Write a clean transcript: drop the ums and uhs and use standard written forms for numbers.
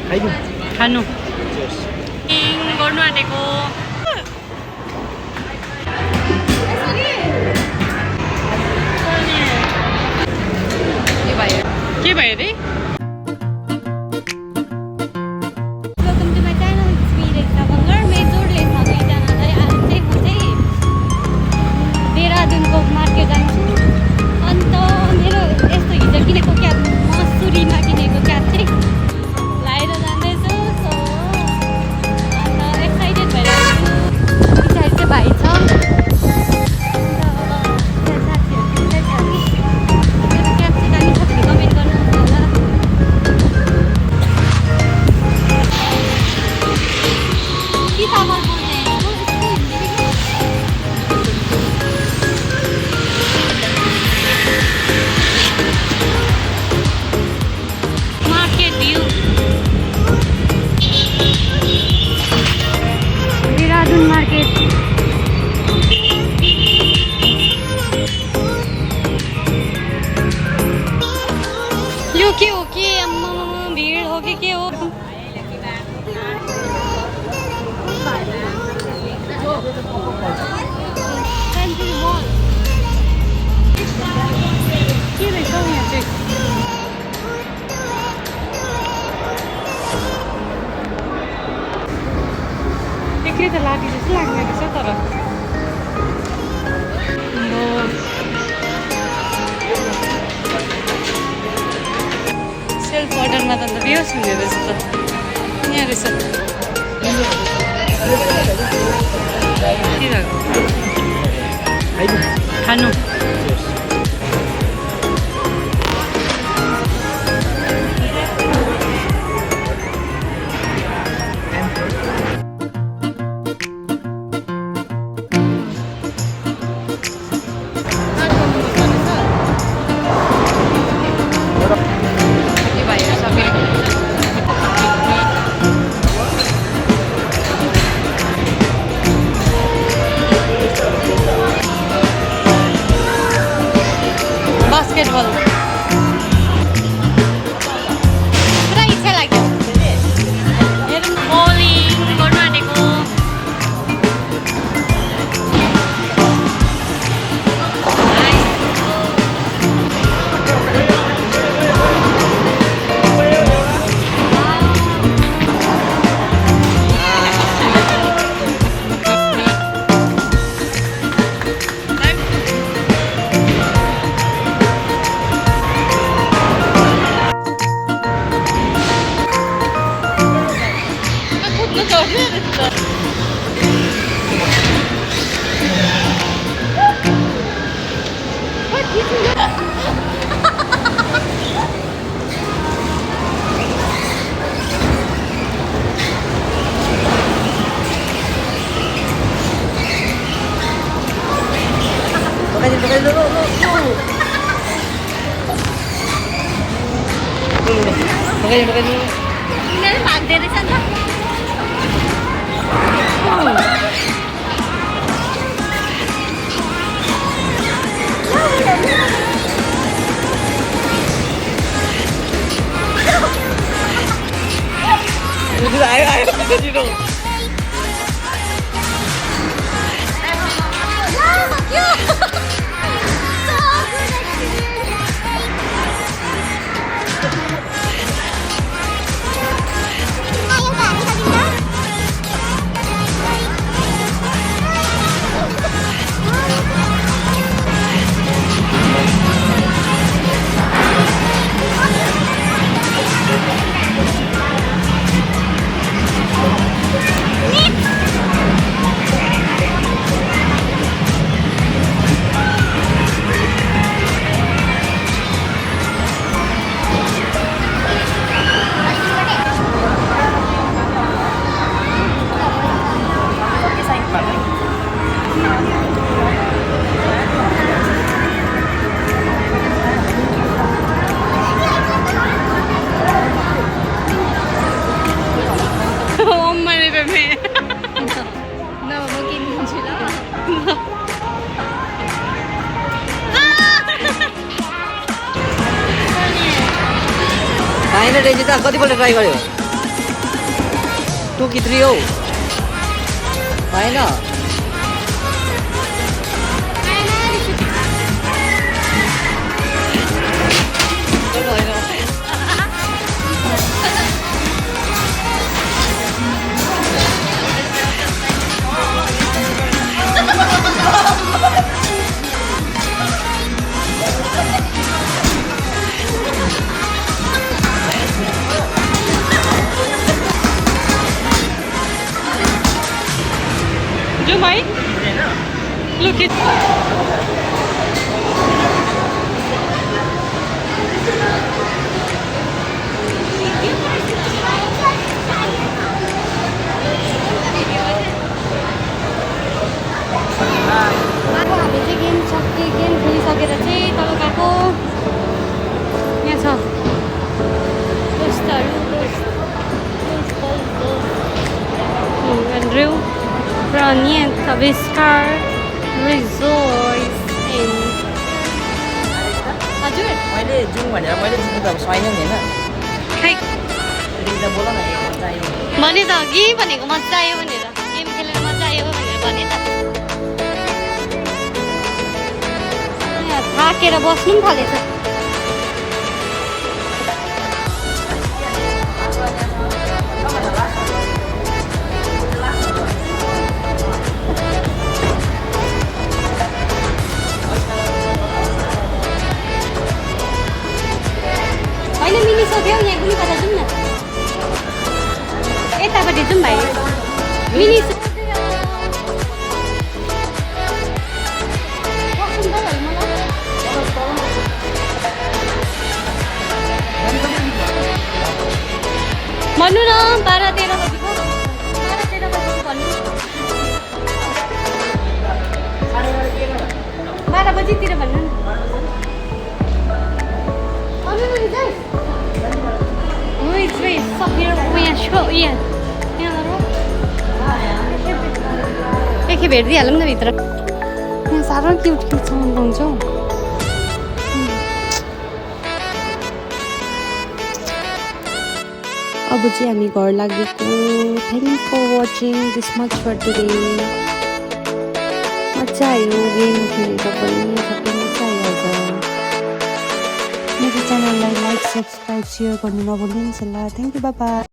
खानु गर्नु आँटेको के भयो रे देहरादूनको मार्केट जान्छु अन्त मेरो यस्तो हिजो किनेको क्याब मसुरीमा किनेको क्याब चाहिँ लाएर जाँदैछु सो अन्त एक्साइटेड भइरहेको छु पछाडि चाहिँ भाइ छ मेरो क्याब चाहिँ जाने छ भने कमेन्ट गर्नुहोस् होला कि चामल मार्केट यो के हो के अम्मा भिड हो कि के हो के रहेछ हौ यहाँ चाहिँ एक्लै त लाटी जस्तो लाग्ने रहेछ तर सेल्फ अर्डरमा त अन्त बेहोस हुने रहेछ त यहाँ रहेछ के खानु बास्केटबल पुरा इच्छा लाग्यो हेरौँ बलिङ गर्नु आँटेको Ini Pak dari sana. Ayo, kita dulu. भाइले रेजी त कतिपल्ट ट्राई गर्यो टोकी 3 हो भएन जाउँ भाइ लुक इट अब हामी चाहिँ गेम खेलिसकेर चाहिँ तल गएको यहाँ छ Andrew Pronienta Viscar Resorts हजुर मैले जाउँ भनेर मैले जित्नु त अब छैन नि हैन खै रिजा बोल न मजा आयो भने त अघि भनेको मजा आयो भनेर गेम खेलेर मजा आयो भनेर भने त यहाँ थाकेर बस्नु पनि थालेछ होइन मिलिसक्यो यहाँ कुनै कता जाउँ न यतापट्टि जाउँ भाइ मिलिसक्यो भन्नु न 12-13 बजीको 12-13 बजीको भन्नु 12 बजीतिर भन्नु न Wait, stop here. यहाँ छो यहाँ एकखेप हेरिदिइहालौँ न भित्र यहाँ साह्रो क्युट सामान पाउँछ हौ अब चाहिँ हामी घर लागेको thank for watching this much for today मजा आयो गेम खेलेर पनि सबै मजा आइहाल्छ मेरो च्यानललाई लाइक सब्सक्राइब सेयर गर्नु नभुल्नुहोस् होला थ्याङ्क यू बाबा